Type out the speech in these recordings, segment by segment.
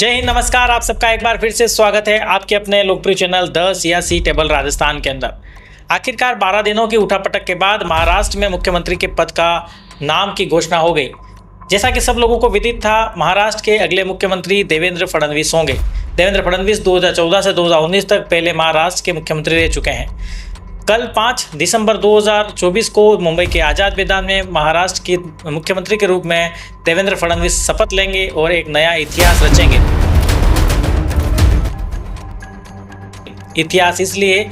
जय हिंद, नमस्कार। आप सबका एक बार फिर से स्वागत है आपके अपने लोकप्रिय चैनल द सियासी टेबल राजस्थान के अंदर। आखिरकार 12 दिनों की उठापटक के बाद महाराष्ट्र में मुख्यमंत्री के पद का नाम की घोषणा हो गई। जैसा कि सब लोगों को विदित था, महाराष्ट्र के अगले मुख्यमंत्री देवेंद्र फडणवीस होंगे। देवेंद्र फडणवीस 2014 से 2019 तक पहले महाराष्ट्र के मुख्यमंत्री रह चुके हैं। कल 5 दिसंबर 2024 को मुंबई के आज़ाद मैदान में महाराष्ट्र के मुख्यमंत्री के रूप में देवेंद्र फडणवीस शपथ लेंगे और एक नया इतिहास रचेंगे। इतिहास इसलिए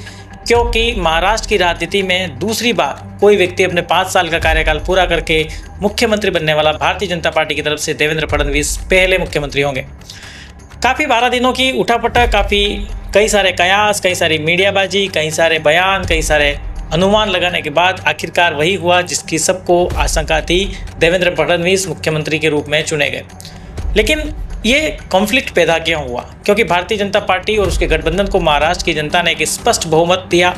क्योंकि महाराष्ट्र की राजनीति में दूसरी बार कोई व्यक्ति अपने 5 साल का कार्यकाल पूरा करके मुख्यमंत्री बनने वाला भारतीय जनता पार्टी की तरफ से देवेंद्र फडणवीस पहले मुख्यमंत्री होंगे। काफ़ी 12 दिनों की उठापटक, कई सारे कयास, कई सारी मीडियाबाजी, कई सारे बयान, कई सारे अनुमान लगाने के बाद आखिरकार वही हुआ जिसकी सबको आशंका थी। देवेंद्र फडणवीस मुख्यमंत्री के रूप में चुने गए। लेकिन ये कॉन्फ्लिक्ट पैदा क्यों हुआ? क्योंकि भारतीय जनता पार्टी और उसके गठबंधन को महाराष्ट्र की जनता ने एक स्पष्ट बहुमत दिया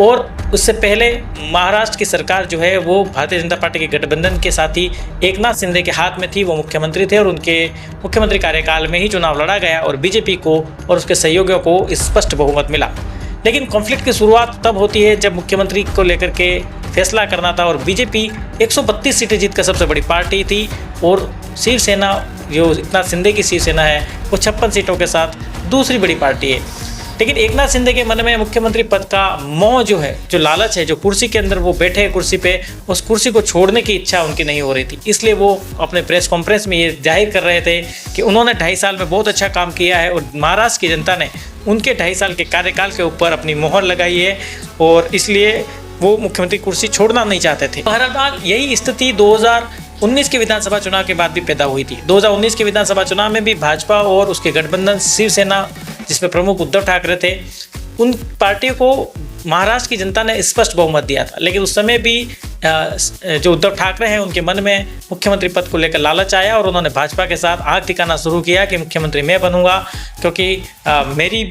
और उससे पहले महाराष्ट्र की सरकार जो है वो भारतीय जनता पार्टी के गठबंधन के साथी एकनाथ शिंदे के हाथ में थी। वो मुख्यमंत्री थे और उनके मुख्यमंत्री कार्यकाल में ही चुनाव लड़ा गया और बीजेपी को और उसके सहयोगियों को स्पष्ट बहुमत मिला। लेकिन कॉन्फ्लिक्ट की शुरुआत तब होती है जब मुख्यमंत्री को लेकर के फैसला करना था और बीजेपी 132 सीटें जीतकर सबसे बड़ी पार्टी थी और शिवसेना, जो एकनाथ शिंदे की शिवसेना है, वो 56 सीटों के साथ दूसरी बड़ी पार्टी है। लेकिन एकनाथ शिंदे के मन में मुख्यमंत्री पद का मोह जो है, जो लालच है, जो कुर्सी के अंदर वो बैठे कुर्सी पे, उस कुर्सी को छोड़ने की इच्छा उनकी नहीं हो रही थी। इसलिए वो अपने प्रेस कॉन्फ्रेंस में ये जाहिर कर रहे थे कि उन्होंने 2.5 साल में बहुत अच्छा काम किया है और महाराष्ट्र की जनता ने उनके 2.5 साल के कार्यकाल के ऊपर अपनी मोहर लगाई है और इसलिए वो मुख्यमंत्री कुर्सी छोड़ना नहीं चाहते थे। बहरहाल यही स्थिति 2019 के विधानसभा चुनाव के बाद भी पैदा हुई थी। 2019 के विधानसभा चुनाव में भी भाजपा और उसके गठबंधन शिवसेना, जिसमें प्रमुख उद्धव ठाकरे थे, उन पार्टियों को महाराष्ट्र की जनता ने स्पष्ट बहुमत दिया था। लेकिन उस समय भी जो उद्धव ठाकरे हैं उनके मन में मुख्यमंत्री पद को लेकर लालच आया और उन्होंने भाजपा के साथ आग ठिकाना शुरू किया कि मुख्यमंत्री मैं बनूंगा, क्योंकि मेरी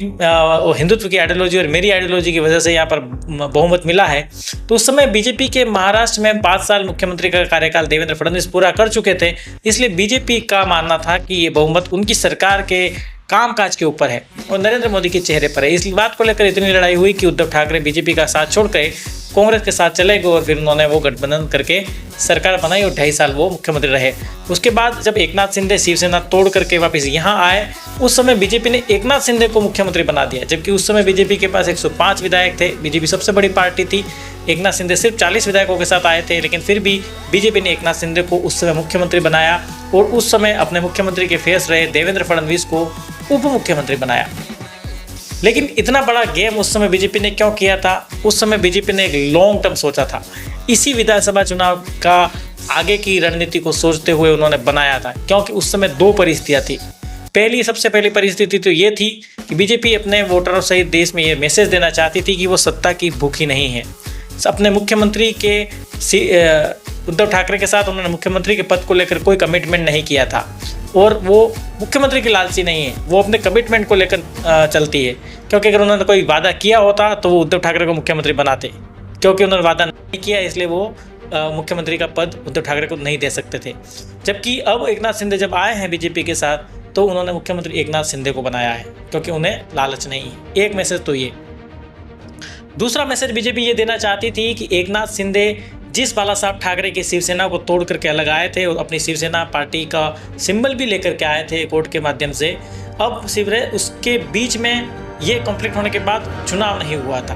हिंदुत्व की आइडियोलॉजी और मेरी आइडियोलॉजी की वजह से यहाँ पर बहुमत मिला है। तो उस समय बीजेपी के महाराष्ट्र में 5 साल मुख्यमंत्री का कार्यकाल देवेंद्र फडणवीस पूरा कर चुके थे। इसलिए बीजेपी का मानना था कि ये बहुमत उनकी सरकार के कामकाज के ऊपर है और नरेंद्र मोदी के चेहरे पर है। इस बात को लेकर इतनी लड़ाई हुई कि उद्धव ठाकरे बीजेपी का साथ छोड़कर कांग्रेस के साथ चले गए और फिर उन्होंने वो गठबंधन करके सरकार बनाई और 2.5 साल वो मुख्यमंत्री रहे। उसके बाद जब एकनाथ शिंदे शिवसेना तोड़ करके वापस यहाँ आए, उस समय बीजेपी ने एकनाथ शिंदे को मुख्यमंत्री बना दिया, जबकि उस समय बीजेपी के पास 105 विधायक थे। बीजेपी सबसे बड़ी पार्टी थी। एकनाथ शिंदे सिर्फ 40 विधायकों के साथ आए थे, लेकिन फिर भी बीजेपी ने एकनाथ शिंदे को उस समय मुख्यमंत्री बनाया और उस समय अपने मुख्यमंत्री के फेस रहे देवेंद्र फडणवीस को उप मुख्यमंत्री बनाया। लेकिन इतना बड़ा गेम उस समय बीजेपी ने क्यों किया था? उस समय बीजेपी ने एक लॉन्ग टर्म सोचा था। इसी विधानसभा चुनाव का आगे की रणनीति को सोचते हुए उन्होंने बनाया था, क्योंकि उस समय 2 परिस्थितियाँ थी। सबसे पहली परिस्थिति तो ये थी कि बीजेपी अपने वोटरों सहित देश में ये मैसेज देना चाहती थी कि वो सत्ता की भूखी नहीं है। अपने मुख्यमंत्री के उद्धव ठाकरे के साथ उन्होंने मुख्यमंत्री के पद को लेकर कोई कमिटमेंट नहीं किया था और वो मुख्यमंत्री की लालची नहीं है, वो अपने कमिटमेंट को लेकर चलती है। क्योंकि अगर उन्होंने कोई वादा किया होता तो वो उद्धव ठाकरे को मुख्यमंत्री बनाते, क्योंकि उन्होंने वादा नहीं किया इसलिए वो मुख्यमंत्री का पद उद्धव ठाकरे को नहीं दे सकते थे। जबकि अब एकनाथ शिंदे जब आए हैं बीजेपी के साथ तो उन्होंने मुख्यमंत्री एकनाथ शिंदे को बनाया है, क्योंकि उन्हें लालच नहीं है। एक मैसेज तो ये। दूसरा मैसेज बीजेपी ये देना चाहती थी कि एकनाथ शिंदे जिस बाला साहब ठाकरे की शिवसेना को तोड़ करके अलग आए थे और अपनी शिवसेना पार्टी का सिंबल भी लेकर के आए थे कोर्ट के माध्यम से, अब सिर्फ उसके बीच में ये कॉन्फ्लिक्ट होने के बाद चुनाव नहीं हुआ था।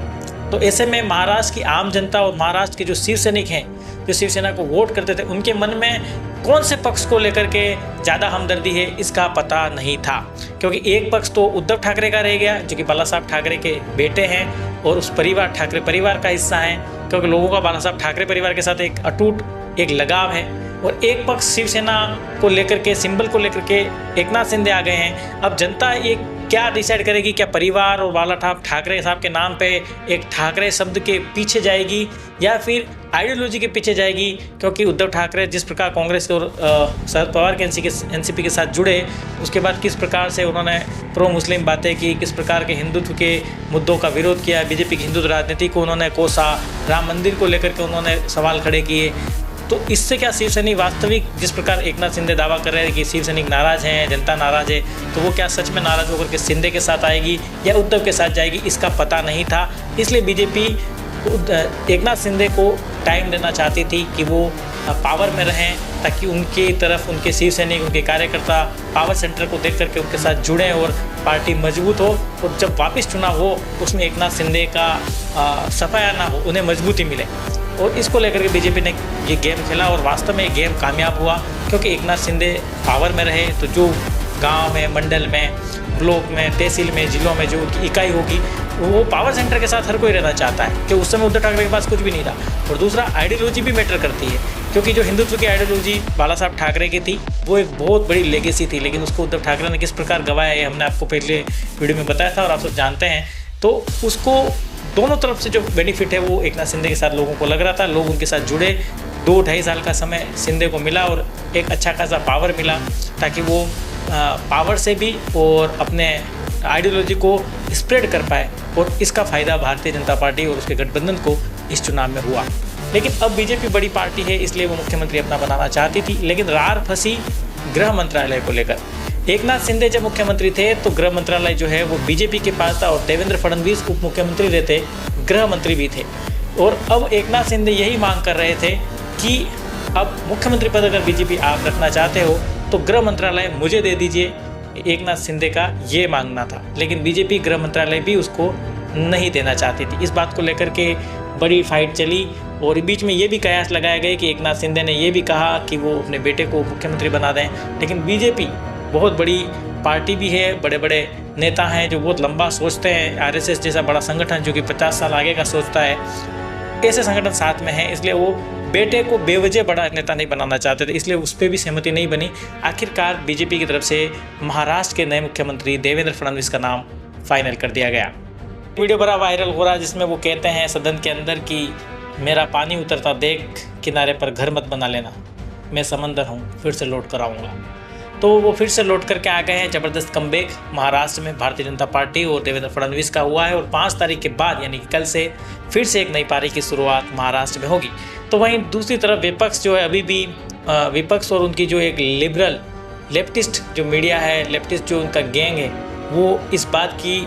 तो ऐसे में महाराष्ट्र की आम जनता और महाराष्ट्र के जो शिवसैनिक हैं, जो शिवसेना को वोट करते थे, उनके मन में कौन से पक्ष को लेकर के ज़्यादा हमदर्दी है इसका पता नहीं था। क्योंकि एक पक्ष तो उद्धव ठाकरे का रह गया, जो कि बाला साहब ठाकरे के बेटे हैं और उस परिवार, ठाकरे परिवार का हिस्सा हैं, क्योंकि लोगों का बाला साहब ठाकरे परिवार के साथ एक अटूट एक लगाव है। और एक पक्ष शिवसेना को लेकर के, सिंबल को लेकर के एकनाथ शिंदे आ गए हैं। अब जनता ये क्या डिसाइड करेगी? क्या परिवार और बाला साहब ठाकरे साहब के नाम पे एक ठाकरे शब्द के पीछे जाएगी या फिर आइडियोलॉजी के पीछे जाएगी? क्योंकि उद्धव ठाकरे जिस प्रकार कांग्रेस और शरद पवार के एनसीपी के साथ जुड़े, उसके बाद किस प्रकार से उन्होंने प्रो मुस्लिम बातें की, किस प्रकार के हिंदुत्व के मुद्दों का विरोध किया, बीजेपी की हिंदुत्व राजनीति को उन्होंने कोसा, राम मंदिर को लेकर के उन्होंने सवाल खड़े किए। तो इससे क्या शिवसैनिक वास्तविक, जिस प्रकार एकनाथ शिंदे दावा कर रहे हैं कि शिवसैनिक नाराज़ हैं, जनता नाराज़ है, तो वो क्या सच में नाराज़ होकर के शिंदे के साथ आएगी या उद्धव के साथ जाएगी, इसका पता नहीं था। इसलिए बीजेपी एकनाथ शिंदे को टाइम देना चाहती थी कि वो पावर में रहें, ताकि उनकी तरफ उनके शिवसैनिक, उनके कार्यकर्ता पावर सेंटर को देख करके उनके साथ जुड़ें और पार्टी मजबूत हो। और जब वापस चुनाव हो उसमें एकनाथ शिंदे का सफाया ना हो, उन्हें मजबूती मिले। और इसको लेकर के बीजेपी ने ये गेम खेला और वास्तव में ये गेम कामयाब हुआ, क्योंकि एकनाथ शिंदे पावर में रहे तो जो गांव में, मंडल में, ब्लॉक में, तहसील में, जिलों में जो इकाई होगी वो पावर सेंटर के साथ हर कोई रहना चाहता है, कि उस समय उद्धव ठाकरे के पास कुछ भी नहीं था। और दूसरा, आइडियोलॉजी भी मैटर करती है, क्योंकि जो हिंदुत्व की आइडियोलॉजी बाला साहब ठाकरे की थी वो एक बहुत बड़ी लेगेसी थी, लेकिन उसको उद्धव ठाकरे ने किस प्रकार गंवाया ये हमने आपको पहले वीडियो में बताया था और आप सब जानते हैं। तो उसको दोनों तरफ से जो बेनिफिट है वो एकनाथ शिंदे के साथ लोगों को लग रहा था, लोग उनके साथ जुड़े। 2-2.5 साल का समय शिंदे को मिला और एक अच्छा खासा पावर मिला, ताकि वो पावर से भी और अपने आइडियोलॉजी को स्प्रेड कर पाए। और इसका फ़ायदा भारतीय जनता पार्टी और उसके गठबंधन को इस चुनाव में हुआ। लेकिन अब बीजेपी बड़ी पार्टी है, इसलिए वो मुख्यमंत्री अपना बनाना चाहती थी, लेकिन रार फंसी गृह मंत्रालय को लेकर। एकनाथ शिंदे जब मुख्यमंत्री थे तो गृह मंत्रालय जो है वो बीजेपी के पास था और देवेंद्र फडणवीस उप मुख्यमंत्री रहते, गृह मंत्री भी थे। और अब एकनाथ शिंदे यही मांग कर रहे थे कि अब मुख्यमंत्री पद अगर बीजेपी आप रखना चाहते हो तो गृह मंत्रालय मुझे दे दीजिए। एकनाथ शिंदे का ये मांगना था, लेकिन बीजेपी गृह मंत्रालय भी उसको नहीं देना चाहती थी। इस बात को लेकर के बड़ी फाइट चली और बीच में ये भी कयास लगाए गए कि एकनाथ शिंदे ने ये भी कहा कि वो अपने बेटे को मुख्यमंत्री बना दें। लेकिन बीजेपी बहुत बड़ी पार्टी भी है, बड़े बड़े नेता हैं जो बहुत लंबा सोचते हैं। आरएसएस जैसा बड़ा संगठन जो कि 50 साल आगे का सोचता है, ऐसे संगठन साथ में है, इसलिए वो बेटे को बेवजह बड़ा नेता नहीं बनाना चाहते थे, इसलिए उस पर भी सहमति नहीं बनी। आखिरकार बीजेपी की तरफ से महाराष्ट्र के नए मुख्यमंत्री देवेंद्र फडणवीस का नाम फाइनल कर दिया गया। वीडियो बड़ा वायरल हो रहा है जिसमें वो कहते हैं सदन के अंदर कि मेरा पानी उतरता देख किनारे पर घर मत बना लेना, मैं समंदर हूँ फिर से लौट कर आऊँगा। तो वो फिर से लौट करके आ गए हैं। ज़बरदस्त कमबैक महाराष्ट्र में भारतीय जनता पार्टी और देवेंद्र फडणवीस का हुआ है और 5 तारीख के बाद यानी कि कल से फिर से एक नई पारी की शुरुआत महाराष्ट्र में होगी। तो वहीं दूसरी तरफ विपक्ष जो है, अभी भी विपक्ष और उनकी जो एक लिबरल लेफ्टिस्ट जो मीडिया है, लेफ्टिस्ट जो उनका गैंग है, वो इस बात की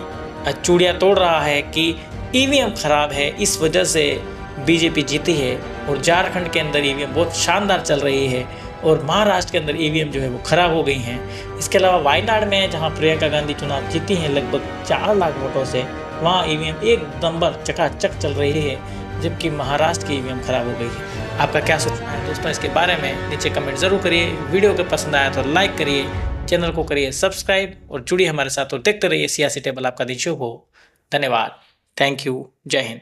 चूड़ियाँ तोड़ रहा है कि ईवीएम ख़राब है, इस वजह से बीजेपी जीती है। और झारखंड के अंदर ईवीएम बहुत शानदार चल रही है और महाराष्ट्र के अंदर ईवीएम जो है वो ख़राब हो गई हैं। इसके अलावा वायनाड में जहाँ प्रियंका गांधी चुनाव जीती हैं लगभग 4 लाख वोटों से, वहाँ ईवीएम एक नंबर चकाचक चल रही है, जबकि महाराष्ट्र की ईवीएम ख़राब हो गई है। आपका क्या सोचना है दोस्तों इसके बारे में? नीचे कमेंट ज़रूर करिए। वीडियो को पसंद आया तो लाइक करिए, चैनल को करिए सब्सक्राइब और जुड़िए हमारे साथ और देखते रहिए सियासी टेबल। आपका दिन शुभ हो। धन्यवाद। Thank you. जय हिंद।